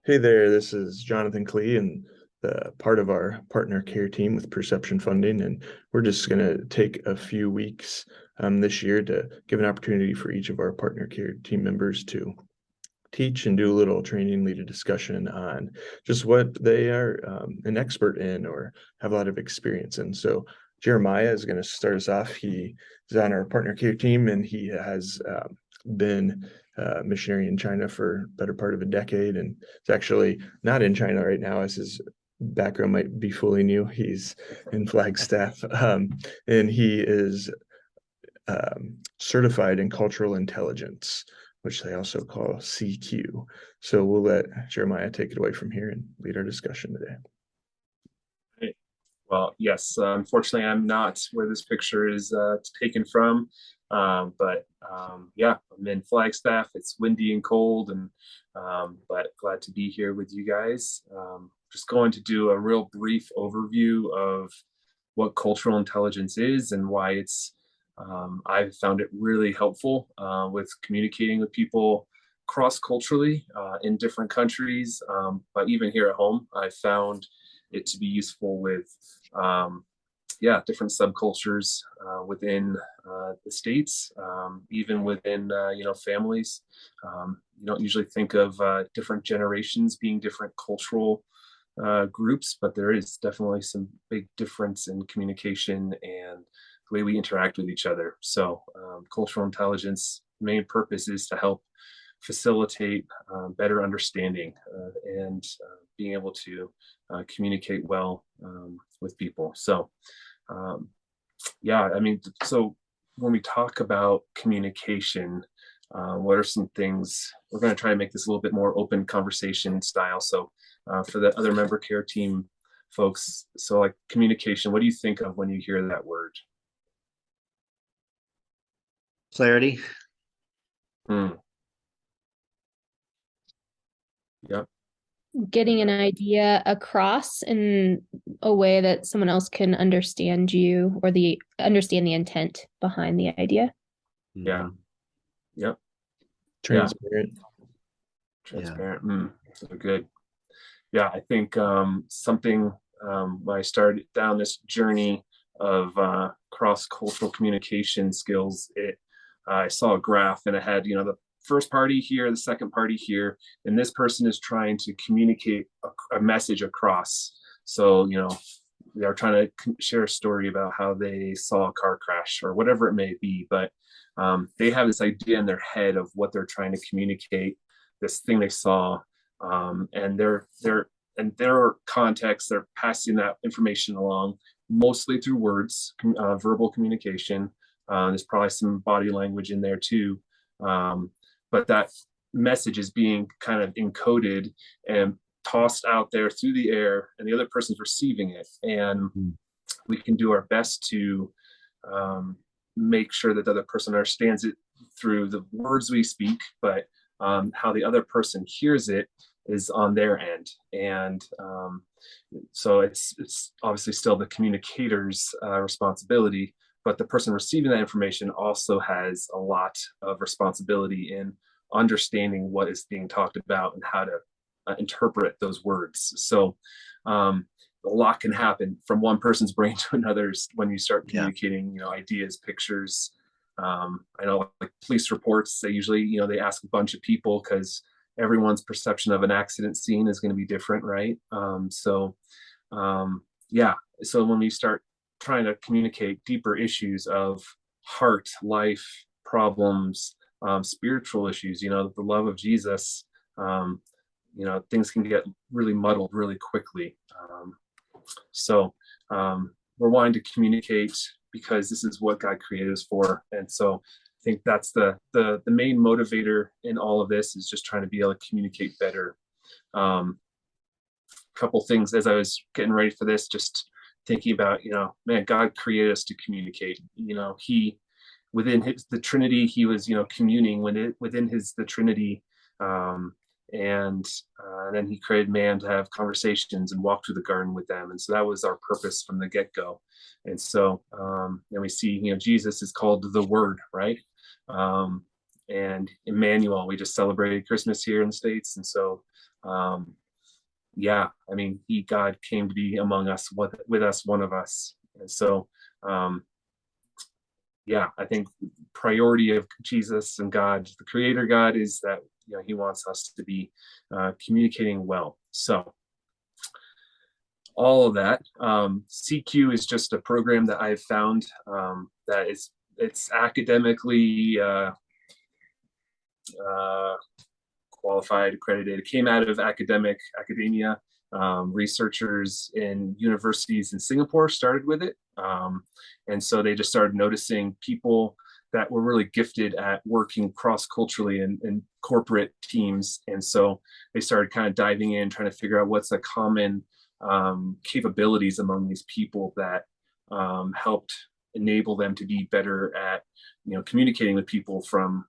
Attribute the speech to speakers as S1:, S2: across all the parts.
S1: Hey there, this is Jonathan Klee and the part of our partner care team with Perception Funding. And we're just going to take a few weeks this year to give an opportunity for each of our partner care team members to teach and do a little training, lead a discussion on just what they are an expert in or have a lot of experience in. So Jeremiah is going to start us off. He is on our partner care team and he has been missionary in China for a better part of a decade, and is actually not in China right now, as his background might be fooling you. He's in Flagstaff, and he is certified in cultural intelligence, which they also call CQ. So we'll let Jeremiah take it away from here and lead our discussion today.
S2: Right. Well, yes, unfortunately, I'm not where this picture is taken from. Yeah, I'm in Flagstaff. It's windy and cold, and but glad to be here with you guys. Just going to do a real brief overview of what cultural intelligence is and why I've found it really helpful with communicating with people cross-culturally in different countries. But even here at home, I found it to be useful with different subcultures within the states, even within families. You don't usually think of different generations being different cultural groups, but there is definitely some big difference in communication and the way we interact with each other. So cultural intelligence main purpose is to help facilitate better understanding and being able to communicate well with people. So so when we talk about communication, what are some things we're going to try to make this a little bit more open conversation style. So for the other member care team folks, so like communication, what do you think of when you hear that word?
S3: Clarity.
S2: Hmm. Yep.
S4: Getting an idea across in a way that someone else can understand you or understand the intent behind the idea.
S2: Yeah. Yep.
S1: Transparent.
S2: Transparent. So good. Yeah, I think something when I started down this journey of cross-cultural communication skills, I saw a graph and it had, the first party here, the second party here, and this person is trying to communicate a message across. So, they're trying to share a story about how they saw a car crash or whatever it may be, but they have this idea in their head of what they're trying to communicate, this thing they saw, and they're in their context, they're passing that information along mostly through words, verbal communication. There's probably some body language in there too. But that message is being kind of encoded and tossed out there through the air, and the other person's receiving it. And we can do our best to make sure that the other person understands it through the words we speak, but how the other person hears it is on their end. And so it's obviously still the communicator's responsibility, but the person receiving that information also has a lot of responsibility in understanding what is being talked about and how to interpret those words. So a lot can happen from one person's brain to another's when you start communicating, ideas, pictures. I know like police reports, they usually, they ask a bunch of people because everyone's perception of an accident scene is going to be different, right? So when we start trying to communicate deeper issues of heart, life, problems, spiritual issues, the love of Jesus, things can get really muddled really quickly. We're wanting to communicate because this is what God created us for. And so I think that's the main motivator in all of this, is just trying to be able to communicate better. Couple things as I was getting ready for this, just thinking about, God created us to communicate. He, within the Trinity, he was, communing within the Trinity. And then he created man to have conversations and walk through the garden with them. And so that was our purpose from the get-go. And so then we see, Jesus is called the Word, right? And Emmanuel, we just celebrated Christmas here in the States. And so Yeah, I mean, God came to be among us, with us, one of us. And so, yeah, I think priority of Jesus and God, the creator God, is that, he wants us to be communicating well. So all of that. CQ is just a program that I've found that it's academically qualified, accredited. It came out of academia. Researchers in universities in Singapore started with it. And so they just started noticing people that were really gifted at working cross-culturally in corporate teams. And so they started kind of diving in, trying to figure out what's a common capabilities among these people that helped enable them to be better at, communicating with people from,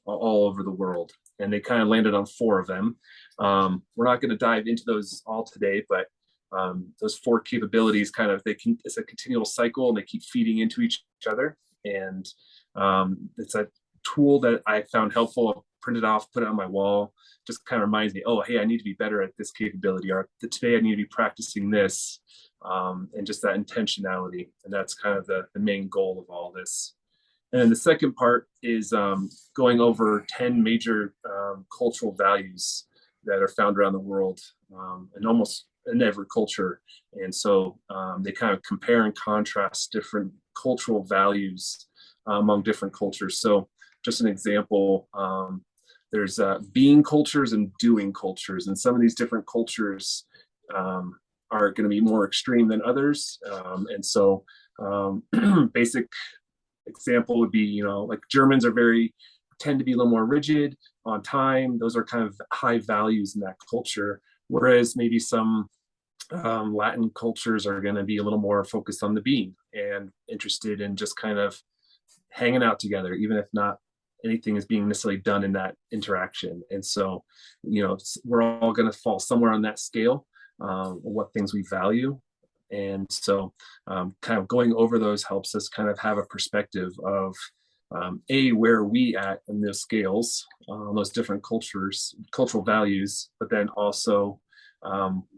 S2: all over the world. And they kind of landed on 4 of them. We're not going to dive into those all today, but those 4 capabilities it's a continual cycle, and they keep feeding into each other. And it's a tool that I found helpful, printed off, put it on my wall, just kind of reminds me, oh, hey, I need to be better at this capability, or today I need to be practicing this, and just that intentionality. And that's kind of the main goal of all this. And then the second part is going over 10 major cultural values that are found around the world, and almost in every culture. And so they kind of compare and contrast different cultural values among different cultures. So just an example, there's being cultures and doing cultures. And some of these different cultures are going to be more extreme than others. And so basic example would be, like Germans tend to be a little more rigid on time. Those are kind of high values in that culture. Whereas maybe some Latin cultures are going to be a little more focused on the being and interested in just kind of hanging out together, even if not anything is being necessarily done in that interaction. And so, we're all going to fall somewhere on that scale, what things we value. And so kind of going over those helps us kind of have a perspective of where are we at in those scales, those different cultural values, but then also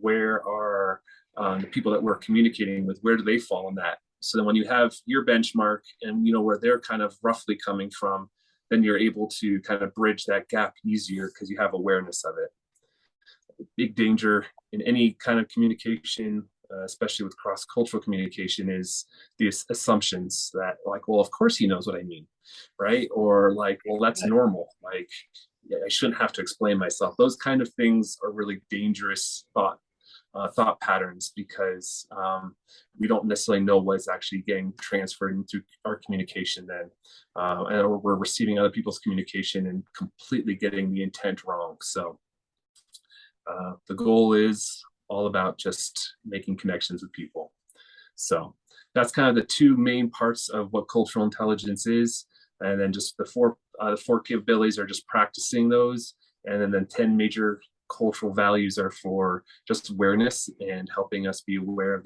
S2: where are the people that we're communicating with, where do they fall in that? So then when you have your benchmark and where they're kind of roughly coming from, then you're able to kind of bridge that gap easier because you have awareness of it. Big danger in any kind of communication, especially with cross-cultural communication, is these assumptions that, like, well, of course he knows what I mean, right? Or like, well, that's normal. Like, I shouldn't have to explain myself. Those kind of things are really dangerous thought patterns, because we don't necessarily know what is actually getting transferred into our communication then, and we're receiving other people's communication and completely getting the intent wrong. So the goal is all about just making connections with people. So that's kind of the 2 main parts of what cultural intelligence is. And then just the 4 capabilities are just practicing those. And then the 10 major cultural values are for just awareness and helping us be aware of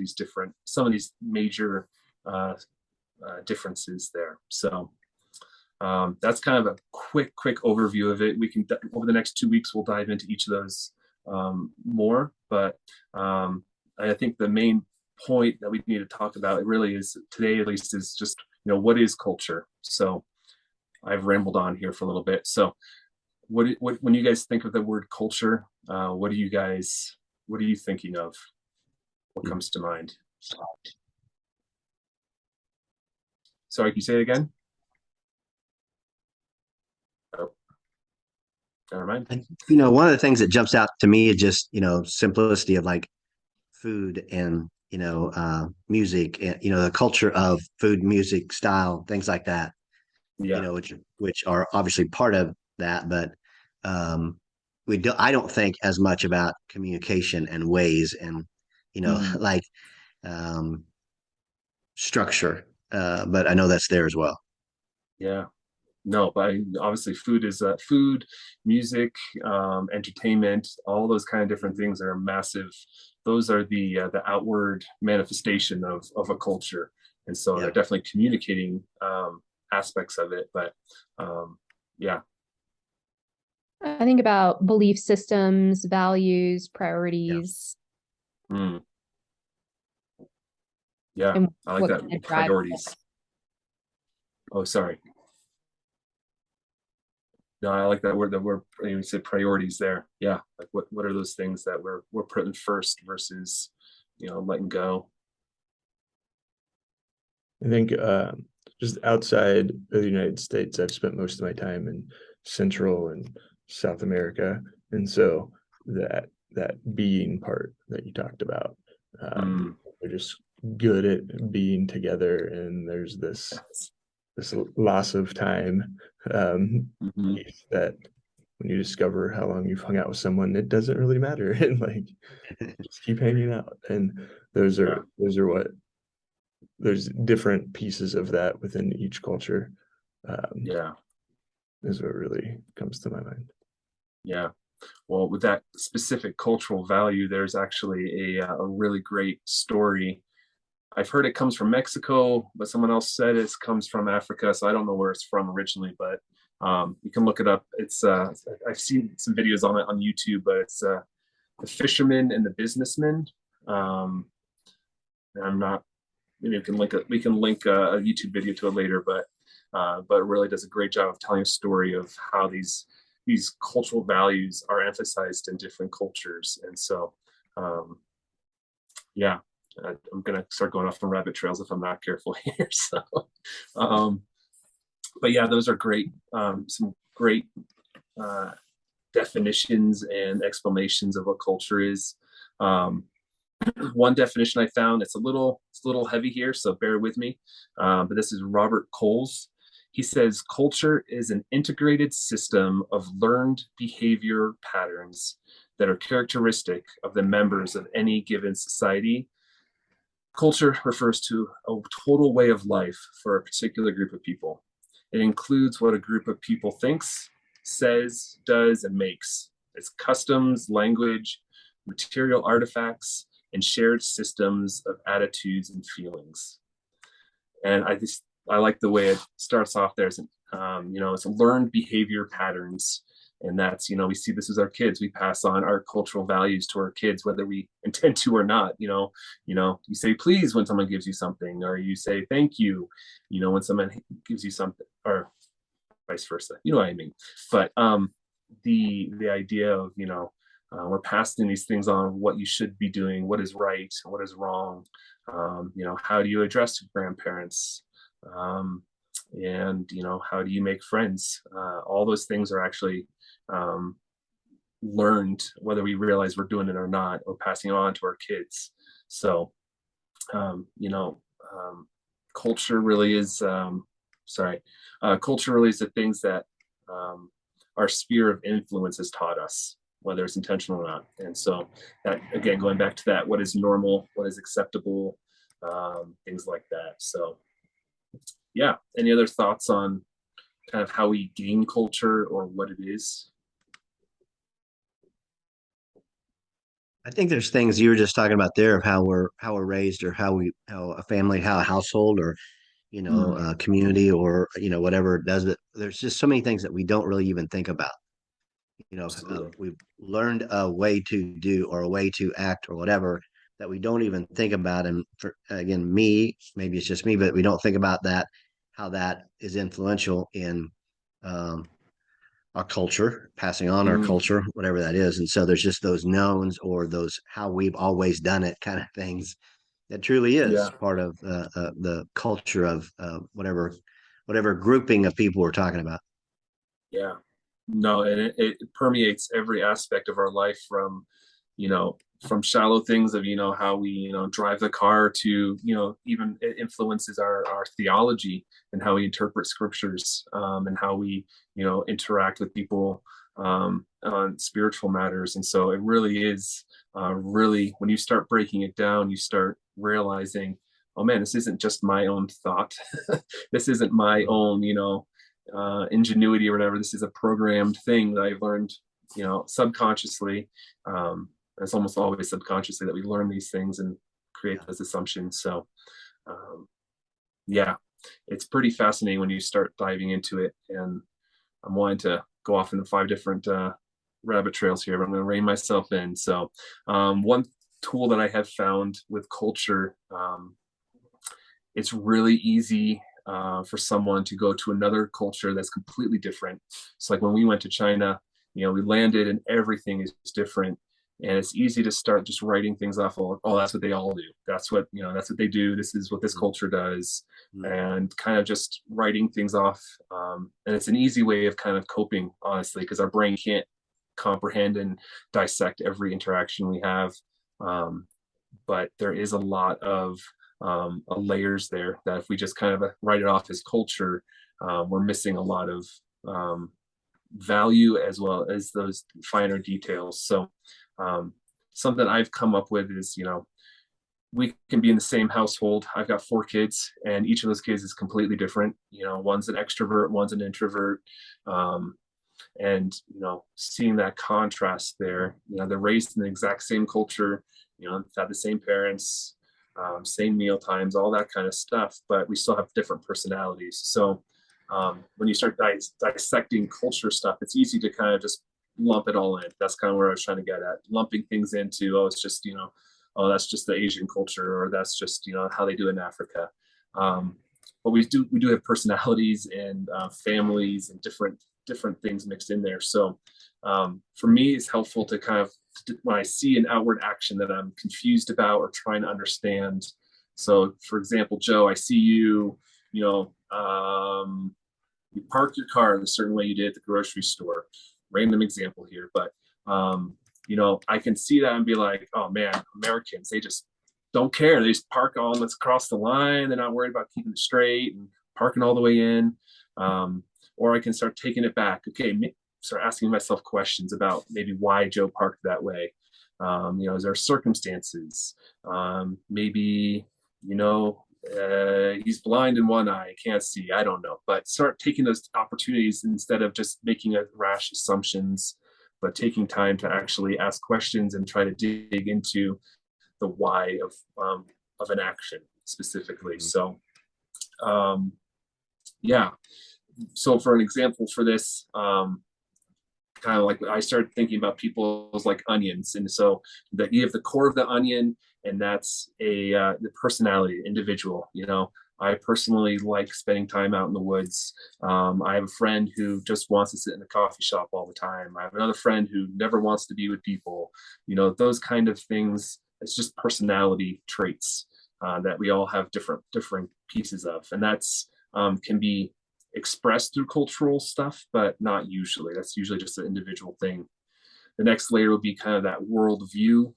S2: some of these major differences there. So that's kind of a quick overview of it. We can, over the next 2 weeks, we'll dive into each of those more, but I think the main point that we need to talk about, it really is today, at least, is just, what is culture? So I've rambled on here for a little bit. So what when you guys think of the word culture, what are you thinking of? What comes to mind? Sorry, can you say it again? Oh, never mind.
S3: And, one of the things that jumps out to me is just, simplicity of like food and, music and, the culture of food, music, style, things like that,
S2: Yeah.
S3: which are obviously part of that. But I don't think as much about communication and ways and, like structure. But I know that's there as well.
S2: Yeah. No, but obviously food is food, music, entertainment, all those kind of different things are massive. Those are the outward manifestation of a culture. And so they're definitely communicating aspects of it. But yeah.
S4: I think about belief systems, values, priorities,
S2: Mm, yeah,
S4: and
S2: I like
S4: what
S2: that.
S4: kind of drives
S2: Priorities. Oh, sorry. No, I like that word. That word you said priorities there. Yeah, like what are those things that we're putting first versus, letting go.
S1: I think just outside of the United States, I've spent most of my time in Central and South America, and so that being part that you talked about,
S2: Mm,
S1: we're just good at being together, and there's this loss of time
S2: mhm.
S1: piece that when you discover how long you've hung out with someone, it doesn't really matter, and like just keep hanging out, and those
S2: Yeah,
S1: are those are what there's different pieces of that within each culture, um,
S2: yeah,
S1: is what really comes to my mind.
S2: yeah. Well, with that specific cultural value, there's actually a really great story. I've heard it comes from Mexico, but someone else said it comes from Africa, so I don't know where it's from originally, but you can look it up. It's I've seen some videos on it on YouTube, but it's the fisherman and the businessman. Um, and I'm not. Maybe we can link a YouTube video to it later, but it really does a great job of telling a story of how these cultural values are emphasized in different cultures, and so um, yeah, I'm gonna start going off on rabbit trails if I'm not careful here. So, um, but yeah, those are great. Some great uh, definitions and explanations of what culture is. Um, one definition I found, it's a little heavy here, so bear with me. But this is Robert Coles. He says culture is an integrated system of learned behavior patterns that are characteristic of the members of any given society. Culture refers to a total way of life for a particular group of people. It includes what a group of people thinks, says, does, and makes. It's customs, language, material artifacts, and shared systems of attitudes and feelings. And I like the way it starts off there. It's learned behavior patterns, and that's we see this as our kids. We pass on our cultural values to our kids, whether we intend to or not. You say please when someone gives you something, or you say thank you. When someone gives you something, or vice versa. You know what I mean? But the idea of we're passing these things on, what you should be doing, what is right, what is wrong. How do you address your grandparents? And how do you make friends? All those things are actually um, learned, whether we realize we're doing it or not, or passing it on to our kids. So um, you know um, culture really is culture really is the things that um, our sphere of influence has taught us, whether it's intentional or not. And so that, again, going back to that, what is normal, what is acceptable, things like that. So yeah, any other thoughts on kind of how we gain culture or what it is?
S3: I think there's things you were just talking about there of how we're raised, or how a family, how a household, or
S2: Mm,
S3: a community, or whatever it does. But there's just so many things that we don't really even think about.
S2: absolutely.
S3: We've learned a way to do, or a way to act, or whatever, that we don't even think about. And for, again, maybe it's just me, but we don't think about that, how that is influential in um, our culture, passing on our
S2: Mm,
S3: culture, whatever that is. And so there's just those knowns, or those how we've always done it kind of things, that truly
S2: yeah,
S3: is part of the culture of whatever grouping of people we're talking about.
S2: yeah. No, and it permeates every aspect of our life, you know, from shallow things of, how we, drive the car, to, even it influences our theology and how we interpret scriptures, and how we, interact with people on spiritual matters. And so it really is really, when you start breaking it down, you start realizing, oh man, this isn't just my own thought. This isn't my own, ingenuity or whatever. This is a programmed thing that I've learned, subconsciously. It's almost always subconsciously that we learn these things and create
S3: Yeah.
S2: those assumptions. So, um, yeah, it's pretty fascinating when you start diving into it. And I'm wanting to go off into 5 different rabbit trails here, but I'm going to rein myself in. So one tool that I have found with culture, it's really easy for someone to go to another culture that's completely different. So like when we went to China, we landed and everything is different. And it's easy to start just writing things off. Oh, that's what they all do. That's what they do. This is what this culture does. And kind of just writing things off. And it's an easy way of kind of coping, honestly, because our brain can't comprehend and dissect every interaction we have. But there is a lot of layers there that if we just kind of write it off as culture, we're missing a lot of value as well as those finer details. So something I've come up with is, we can be in the same household. I've got 4 kids, and each of those kids is completely different. One's an extrovert, one's an introvert. And, seeing that contrast there, they're raised in the exact same culture, had the same parents, same meal times, all that kind of stuff, but we still have different personalities. So when you start dissecting culture stuff, it's easy to kind of just lump it all in. That's kind of where I was trying to get at, lumping things into, oh, it's just, oh, that's just the Asian culture, or that's just, how they do it in Africa. But we do have personalities and families and different things mixed in there. So for me, it's helpful to kind of, when I see an outward action that I'm confused about or trying to understand. So for example, Joe, I see you, you park your car in a certain way you did at the grocery store. Random example here, but I can see that and be like, oh man, Americans, they just don't care. They just park all that's across the line. They're not worried about keeping it straight and parking all the way in. Or I can start taking it back. Okay, start asking myself questions about maybe why Joe parked that way. Is there circumstances? Maybe, he's blind in one eye, can't see. I don't know. But start taking those opportunities instead of just making rash assumptions, but taking time to actually ask questions and try to dig into the why of an action specifically. So, yeah. So for an example for this, kind of like I started thinking about people as like onions. And so that you have the core of the onion, and that's the personality, individual. I personally like spending time out in the woods. I have a friend who just wants to sit in a coffee shop all the time. I have another friend who never wants to be with people. Those kind of things. It's just personality traits that we all have different pieces of, and that's can be expressed through cultural stuff, but not usually. That's usually just an individual thing. The next layer would be kind of that worldview.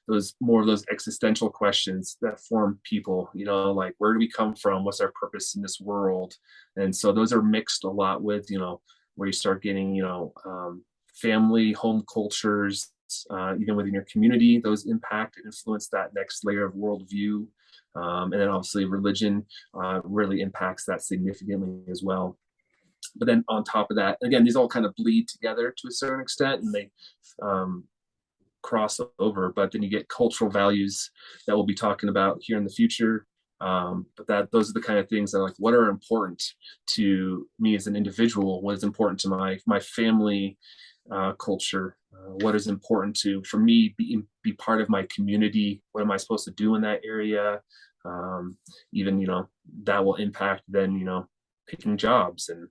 S2: Those existential questions that form people, like where do we come from? What's our purpose in this world? And so those are mixed a lot with, where you start getting, family, home cultures, even within your community, those impact and influence that next layer of worldview. And then obviously religion really impacts that significantly as well. But then on top of that, again, these all kind of bleed together to a certain extent, and they cross over. But then you get cultural values that we'll be talking about here in the future. But those are the kind of things that are like, what are important to me as an individual? What is important to my family culture? What is important for me be part of my community? What am I supposed to do in that area? Even, that will impact then, picking jobs and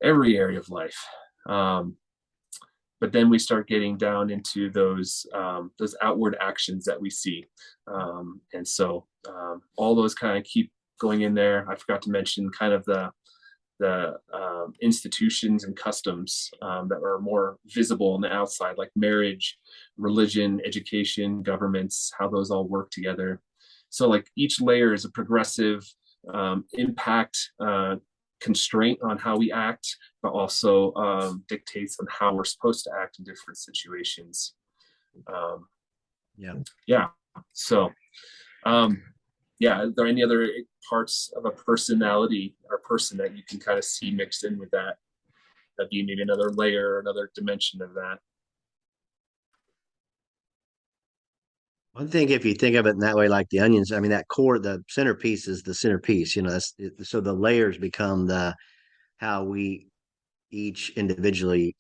S2: every area of life. But then we start getting down into those outward actions that we see. And so all those kind of keep going in there. I forgot to mention kind of the institutions and customs that are more visible on the outside, like marriage, religion, education, governments, how those all work together. So like each layer is a progressive impact constraint on how we act, but also dictates on how we're supposed to act in different situations. Yeah. So, are there any other parts of a personality or person that you can kind of see mixed in with that? That'd be maybe another layer, another dimension of that.
S3: One thing, if you think of it in that way, like the onions, I mean, that core, the centerpiece is the centerpiece, so the layers become how we each individually,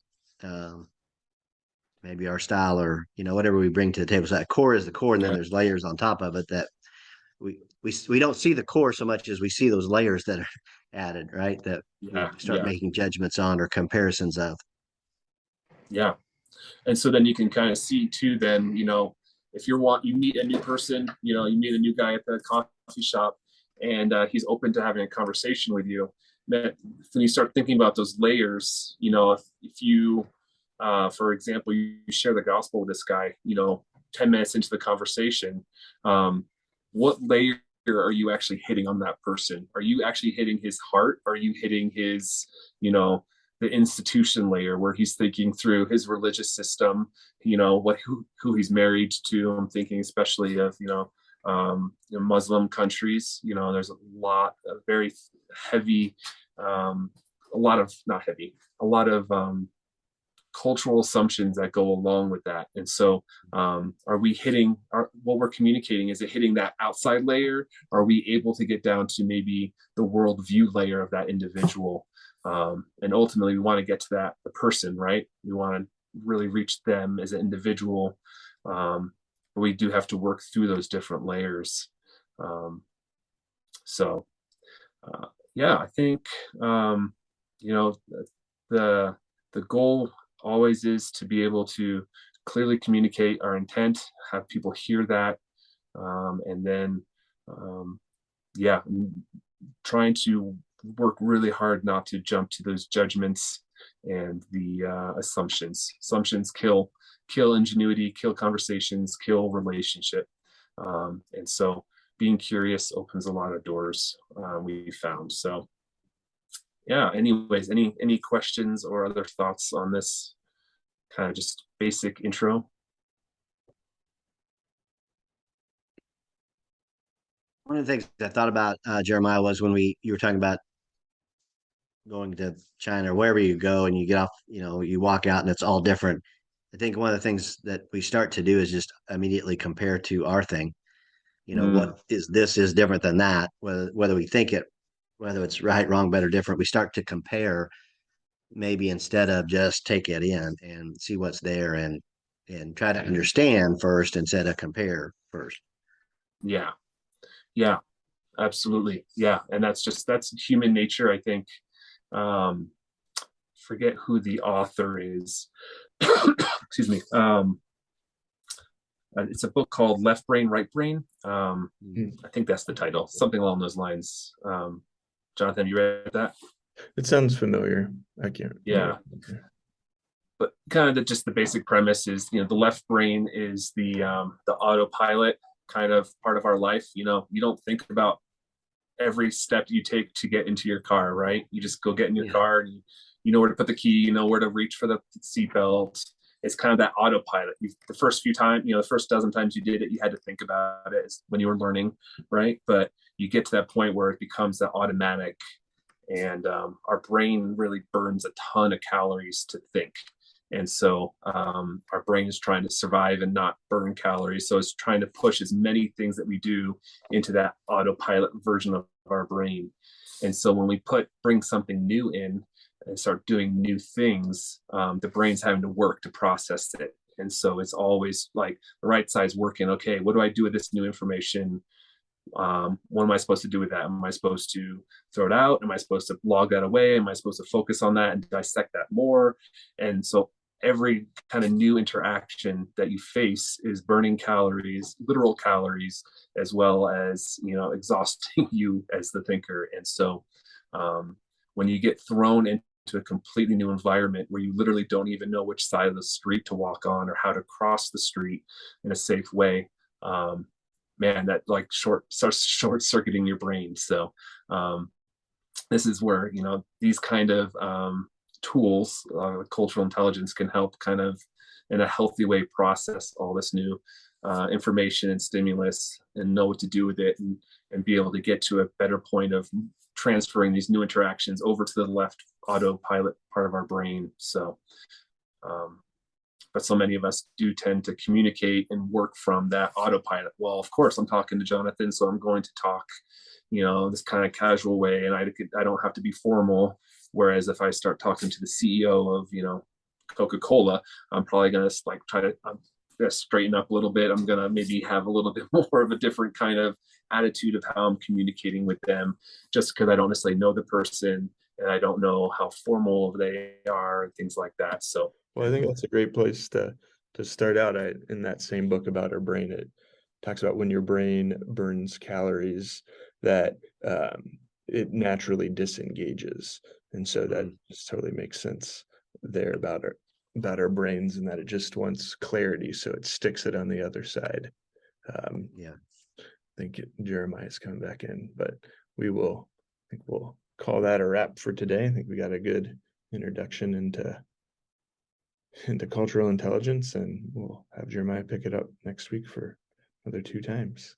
S3: maybe our style or, whatever we bring to the table. So that core is the core, and then
S2: Yeah.
S3: there's layers on top of it that we don't see the core so much as we see those layers that are added, right? That we
S2: Yeah.
S3: start making judgments on or comparisons of.
S2: Yeah. And so then you can kind of see too, then, if you meet a new person, you meet a new guy at the coffee shop, and he's open to having a conversation with you, that when you start thinking about those layers, if you, for example, you share the gospel with this guy, 10 minutes into the conversation, what layer are you actually hitting on that person? Are you actually hitting his heart? Are you hitting his, the institution layer where he's thinking through his religious system, who he's married to? I'm thinking especially of, Muslim countries. There's a lot of very heavy, a lot of cultural assumptions that go along with that. And so are we hitting what we're communicating? Is it hitting that outside layer? Are we able to get down to maybe the worldview layer of that individual? And ultimately we want to get to the person, right? We want to really reach them as an individual. But we do have to work through those different layers. Yeah, I think, the goal always is to be able to clearly communicate our intent, have people hear that, and then, trying to work really hard not to jump to those judgments and the assumptions. Assumptions kill ingenuity, kill conversations, kill relationship. And so being curious opens a lot of doors, we found. So yeah, anyways, any questions or other thoughts on this kind of just basic intro?
S3: One of the things I thought about, Jeremiah, was when you were talking about going to China or wherever you go and you get off, you walk out and it's all different. I think one of the things that we start to do is just immediately compare to our thing. What is different than that, whether we think it, whether it's right, wrong, better, different. We start to compare, maybe instead of just take it in and see what's there and try to understand first instead of compare first.
S2: Yeah, absolutely. Yeah, and that's human nature, I think. Forget who the author is. Excuse me. It's a book called Left Brain, Right Brain. I think that's the title, something along those lines. Jonathan, you read that?
S1: It sounds familiar. I can't.
S2: Yeah. But kind of just the basic premise is, the left brain is the autopilot kind of part of our life. You don't think about every step you take to get into your car, right? You just go get in your car and you know where to put the key, you know where to reach for the seatbelt. It's kind of that autopilot. The first few times, the first dozen times you did it, you had to think about it when you were learning, right? But you get to that point where it becomes that automatic, and our brain really burns a ton of calories to think. And so our brain is trying to survive and not burn calories. So it's trying to push as many things that we do into that autopilot version of our brain. And so when we bring something new in and start doing new things, the brain's having to work to process it. And so it's always like the right side's working. Okay, what do I do with this new information? What am I supposed to do with that? Am I supposed to throw it out? Am I supposed to log that away? Am I supposed to focus on that and dissect that more? And so every kind of new interaction that you face is burning calories, literal calories, as well as, exhausting you as the thinker. And so when you get thrown into a completely new environment where you literally don't even know which side of the street to walk on or how to cross the street in a safe way, man, that like starts short circuiting your brain. So this is where, these kind of tools, cultural intelligence, can help kind of in a healthy way process all this new information and stimulus and know what to do with it, and be able to get to a better point of transferring these new interactions over to the left autopilot part of our brain. So but so many of us do tend to communicate and work from that autopilot. Well, of course I'm talking to Jonathan, so I'm going to talk, this kind of casual way, and I don't have to be formal. Whereas if I start talking to the CEO of, Coca-Cola, I'm probably going to like try to straighten up a little bit. I'm going to maybe have a little bit more of a different kind of attitude of how I'm communicating with them, just because I don't necessarily know the person and I don't know how formal they are and things like that. So,
S1: well, I think that's a great place to start out. In that same book about our brain, it talks about when your brain burns calories, that it naturally disengages, and so that just totally makes sense there about our brains, and that it just wants clarity, so it sticks it on the other side.
S3: Yeah.
S1: I think Jeremiah's coming back in, but I think we'll call that a wrap for today. I think we got a good introduction into cultural intelligence, and we'll have Jeremiah pick it up next week for another 2 times.